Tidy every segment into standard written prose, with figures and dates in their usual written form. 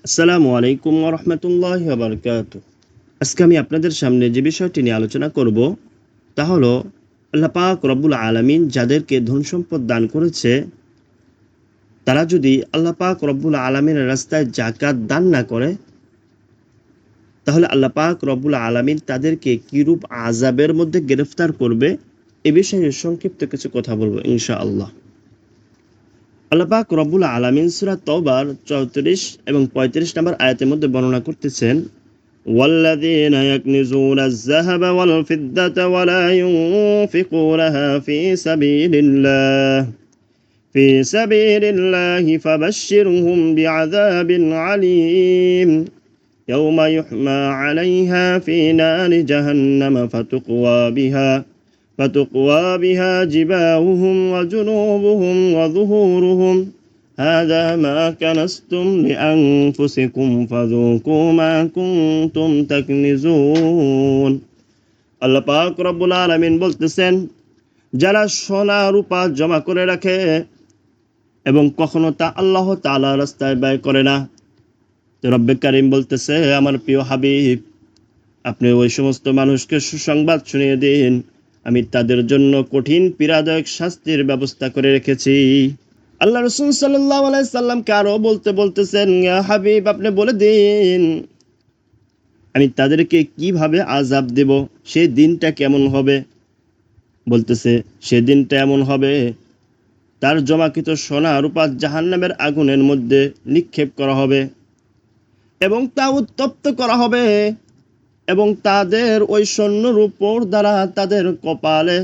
আসসালামু আলাইকুম ওয়া রাহমাতুল্লাহি ওয়া বারাকাতুহু। আজকে আমি আপনাদের সামনে যে বিষয়টি নিয়ে আলোচনা করব তা হলো আল্লাহ পাক রব্বুল আলামিন যাদেরকে ধন সম্পদ দান করেছে তারা যদি আল্লাহ পাক রব্বুল আলামিনের রাস্তায় যাকাত দান না করে তাহলে আল্লাহ পাক রব্বুল আলামিন তাদেরকে কিরূপ আযাবের মধ্যে গ্রেফতার করবে এ বিষয়ে সংক্ষিপ্ত কিছু কথা বলবো ইনশাআল্লাহ। আল্লাহ পাক রব্বুল আলামিন সূরা তাওবার 34 এবং 35 নম্বর আয়াতের মধ্যে বর্ণনা করতেছেন والذين يكنزون الذهب والفضة ولا ينفقونها في سبيل الله فبشرهم بعذاب عليم يوم يحمى عليها في نار جهنم فتقوى بها جباههم وجنوبهم وظهورهم هذا ما كنزتم لأنفسكم فذوقوا ما كنتم تكنزون। আল্লাহ পাক রব্বুল আলামিন বলতেছেন, যারা সোনা রূপা জমা করে রাখে এবং কখনো তা আল্লাহ তাআলার রাস্তায় ব্যয় করে না, তো রব্বে কারীম বলতেছে, আমার প্রিয় হাবিব, আপনি ওই সমস্ত মানুষকে সুসংবাদ শুনিয়ে দিন, আমি তাদের জন্য কঠিন পীড়াদায়ক শাস্তির ব্যবস্থা করে রেখেছি। আল্লাহ রাসূল সাল্লাল্লাহু আলাইহি সাল্লামকে আরো বলতেছেন, ইয়া হাবিব, আপনি বলে দিন আমি তাদেরকে কিভাবে আযাব দেব, সেই দিনটা কেমন হবে। বলতেছে, সেদিনটা এমন হবে, তার জমাকৃত সোনা রূপা জাহান্নামের আগুনের মধ্যে নিক্ষেপ করা হবে এবং তা উত্তপ্ত করা হবে এবং তাদের ওই স্বর্ণ রূপোর দ্বারা তাদের কপালে,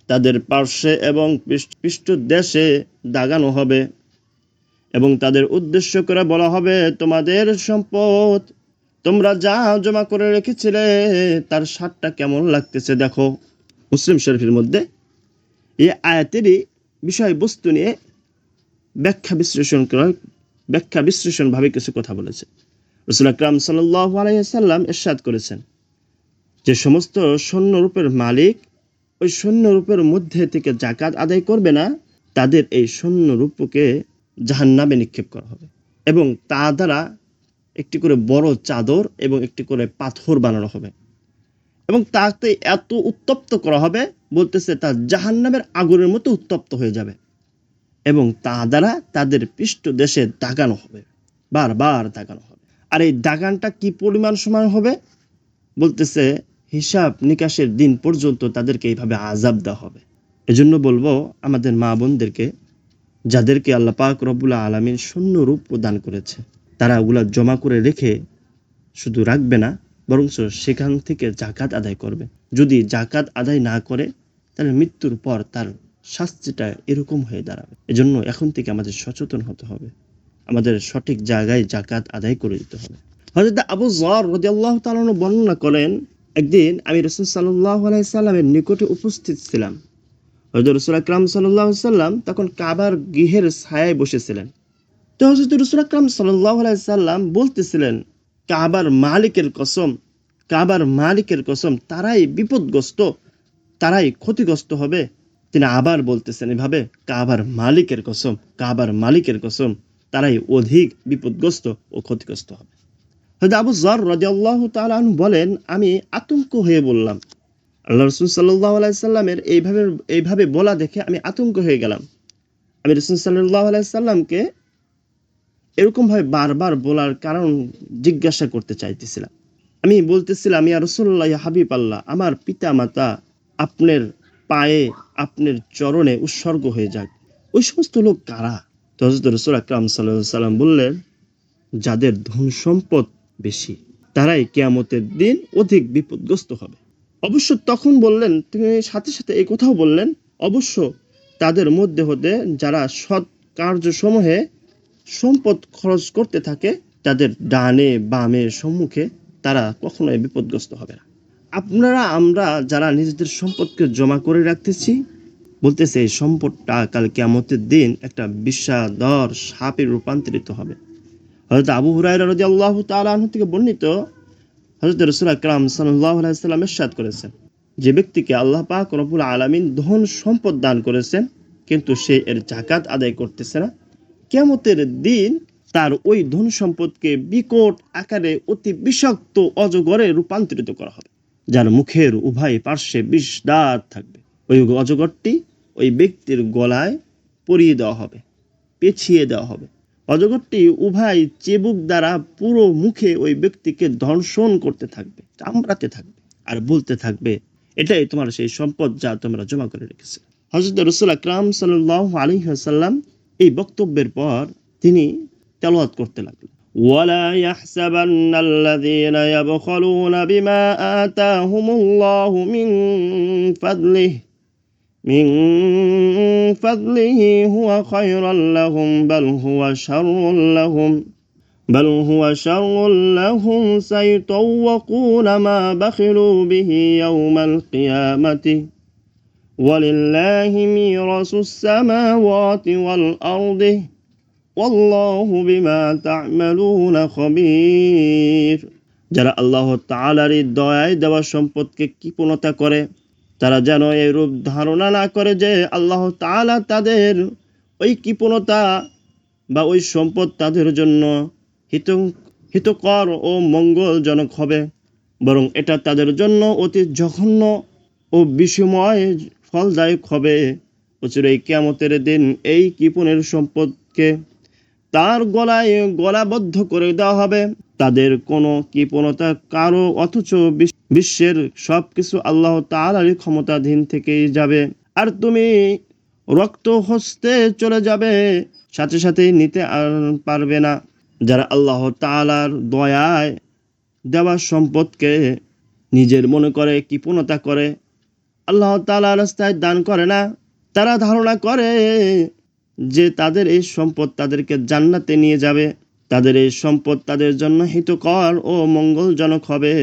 তাদের পার্শ্বে এবং পৃষ্ঠদেশে দাগানো হবে এবং তাদের উদ্দেশ্য করে বলা হবে, তোমাদের সম্পদ তোমরা যা জমা করে রেখেছিলে তার স্বাদটা কেমন লাগতেছে দেখো। মুসলিম শরীফের মধ্যে এই আয়াতেরই বিষয়বস্তু নিয়ে ব্যাখ্যা বিশ্লেষণ ভাবে কিছু কথা বলেছে। রাসূল আকরাম সাল্লাল্লাহু আলাইহি ওয়াসাল্লাম ইরশাদ করেছেন, যে সমস্ত স্বর্ণরূপের মালিক ওই স্বর্ণরূপের মধ্যে থেকে যাকাত আদায় করবে না, তাদের এই স্বর্ণরূপকে জাহান্নামে নিক্ষেপ করা হবে এবং তা দ্বারা একটি করে বড় চাদর এবং একটি করে পাথর বানানো হবে এবং তাতে এত উত্তপ্ত করা হবে, বলতেছে তা জাহান্নামের আগুনের মতো উত্তপ্ত হয়ে যাবে এবং তা দ্বারা তাদের পৃষ্ঠদেশে দাগানো হবে, বারবার দাগানো হবে। আর এই দাগানটা কি পরিমাণ সময় হবে, বলতেছে হিসাব নিকাশের দিন পর্যন্ত তাদেরকে এইভাবে আযাব দেওয়া হবে। এজন্য বলবো আমাদের মা বোনদেরকে, যাদেরকে আল্লাহ পাক রব্বুল আলামিন স্বর্ণরূপ প্রদান করেছে, তারা ওগুলা জমা করে রেখে শুধু রাখবে না, বরং সেখান থেকে যাকাত আদায় করবে। যদি যাকাত আদায় না করে তাহলে মৃত্যুর পর তার শাস্তিটা এরকম হয়ে দাঁড়াবে। এজন্য এখন থেকে আমাদের সচেতন হতে হবে, আমাদের সঠিক জায়গায় যাকাত আদায় করে দিতে হবে। হযরত আবু যর রাদিয়াল্লাহু তাআলা বর্ণনা করেন, একদিন আমি রাসূল সাল্লাল্লাহু আলাইহি সাল্লামের নিকটে উপস্থিত ছিলাম। হযরত রাসূল আকরাম সাল্লাল্লাহু আলাইহি সাল্লাম তখন কাবার গৃহের ছায়ায় বসেছিলেন। তো হযরত রাসূল আকরাম সাল্লাল্লাহু আলাইহি সাল্লাম বলতেছিলেন, কাবার মালিকের কসম, তারাই বিপদগ্রস্ত, তারাই ক্ষতিগ্রস্ত হবে। তিনি আবার বলতেছেন এভাবে, কাবার মালিকের কসম, তারাই অধিক বিপদগ্রস্ত ও ক্ষতিগ্রস্ত হবে। হযরত আবু যর রাদিয়াল্লাহু তাআলা আনহু বলেন, আমি আতঙ্ক হয়ে বললাম, আল্লাহ রাসূল সাল্লাল্লাহু আলাইহি সাল্লামের এইভাবে বলা দেখে আমি আতঙ্ক হয়ে গেলাম। আমি রাসূল সাল্লাল্লাহু আলাইহি সাল্লামকে এরকম ভাবে বারবার বলার কারণ জিজ্ঞাসা করতে চাইতেছিলাম। আমি বলতেছিলাম, ইয়া রাসূলুল্লাহ, ইয়া হাবিব আল্লাহ, আমার পিতা মাতা আপনার পায়ে, আপনার চরণে উৎসর্গ হয়ে যাক। ওই সমস্ত লোক কারা? তো হযরত রাসূল আকরাম সাল্লাল্লাহু আলাইহি সাল্লাম বললেন, যাদের ধন সম্পদ বেশি তারাই কিয়ামতের দিন অধিক বিপদগ্রস্ত হবে। অবশ্য তখন বললেন, তিনি সাথে সাথে এই কথাও বললেন, অবশ্য তাদের মধ্যে হতে যারা সৎ কার্যসমূহে সম্পদ খরচ করতে থাকে, তাদের ডানে বামে সম্মুখে তারা কখনোই বিপদগ্রস্ত হবে না। আমরা যারা নিজেদের সম্পদকে জমা করে রাখতেছি, বলতেছে এই সম্পদটা কাল কিয়ামতের দিন একটা বিষাদর সাপে রূপান্তরিত হবে। হযরত আবু হুরায়রা রাদিয়াল্লাহু তাআলা আনহু থেকে বর্ণিত, হযরত রাসূল আকরাম সাল্লাল্লাহু আলাইহি সাল্লাম ইরশাদ করেছেন, যে ব্যক্তিকে আল্লাহ পাক রব্বুল আলামিন ধন সম্পদ দান করেছেন কিন্তু সে এর যাকাত আদায় করতেছে না, কিয়ামতের দিন তার ওই ধন সম্পদকে বিকট আকারে অতি বিষাক্ত অজগরে রূপান্তরিত করা হবে, যার মুখের উভয় পার্শ্বে বিষ দাঁত থাকবে। ওই অজগরটি ওই ব্যক্তির গলায় পরিয়ে দেওয়া হবে, পেঁচিয়ে দেওয়া হবে। অজগরটি উভয় চিবুক দ্বারা পুরো মুখে ওই ব্যক্তিকে দংশন করতে থাকবে, চামড়াতে থাকবে, আর বলতে থাকবে, এটাই তোমার সেই সম্পদ যা তোমরা জমা করে রেখেছে। হযরত রাসূল আকরাম সাল্লাল্লাহু আলাইহি ওয়াসাল্লাম এই বক্তব্যের পর তিনি তেলাওয়াত করতে লাগলেন, ওয়ালা ইয়াহসাবান্নাল্লাযীনা ইয়াবখালুনা বিমা আতাহুমুল্লাহু মিন ফাদলিহি হুয়া খায়রাল লাহুম বাল হুয়া শাররুল লাহুম সায়তাওয়াকুনা মা বাখিলু বিহি ইয়াওমাল কিয়ামাতি ওয়ালিল্লাহি মিরাসুস সামাওয়াতি ওয়াল আরদি ওয়াল্লাহু বিমা তা'মালুনা খাবীর। যারা আল্লাহ তাআলার দয়ায় দেওয়া সম্পদকে কৃপণতা করে, তারা যেন এরূপ ধারণা না করে যে আল্লাহ তাআলা তাদের ওই কৃপণতা বা ওই সম্পদ তাদের জন্য হিতকর ও মঙ্গলজনক হবে, বরং এটা তাদের জন্য অতি জঘন্য ও বিষময় ফলদায়ক হবে। অচিরেই কিয়ামতের দিন এই কৃপণের সম্পদকে তার গলায় গলাবদ্ধ করে দেওয়া হবে। তাদের কোনো কৃপণতা কারো, অথচ বিশ্বের সবকিছু আল্লাহ তাআলার ক্ষমতাধীন থেকেই যাবে, আর তুমি রক্ত হস্তে চলে যাবে, সাথে সাথেই নিতে আর পারবে না। যারা আল্লাহ তাআলার দয়ায় দেওয়া সম্পদকে নিজের মনে করে কৃপণতা করে, আল্লাহ তাআলার রাস্তায় দান করে না, তারা ধারণা করে যে তাদের এই সম্পদ তাদেরকে জান্নাতে নিয়ে যাবে, তাদের এই সম্পদ তাদের জন্য হিতকর ও মঙ্গলজনক হবে।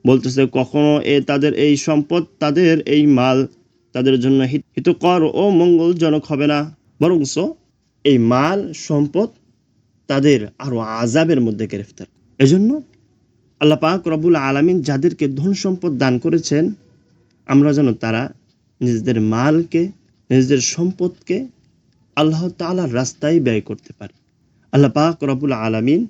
বলতেছে কখনো তাদের এই সম্পদ, তাদের এই মাল তাদের জন্য হিতকর ও মঙ্গলজনক হবে না, বরঞ্চ এই মাল সম্পদ তাদের আরো আযাবের মধ্যে গ্রেফতার। এজন্য আল্লাহ পাক রব্বুল আলামিন যাদেরকে ধন সম্পদ দান করেছেন, আমরা যেন তারা নিজেদের মালকে, নিজেদের সম্পদকে আল্লাহ তাআলার রাস্তায় ব্যয় করতে পারি। আল্লাহ পাক রব্বুল আলামিন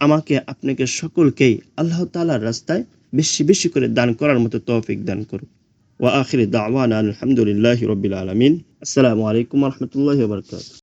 আমাকে, আপনাকে, সকলকেই আল্লাহ তাআলার রাস্তায় বেশি বেশি করে দান করার মতো তৌফিক দান করুন। ওয়া আখিরু দাওয়ানা আলহামদুলিল্লাহি রাব্বিল আলামিন। আসসালামু আলাইকুম ওয়া রাহমাতুল্লাহি ওয়া বারাকাতুহু।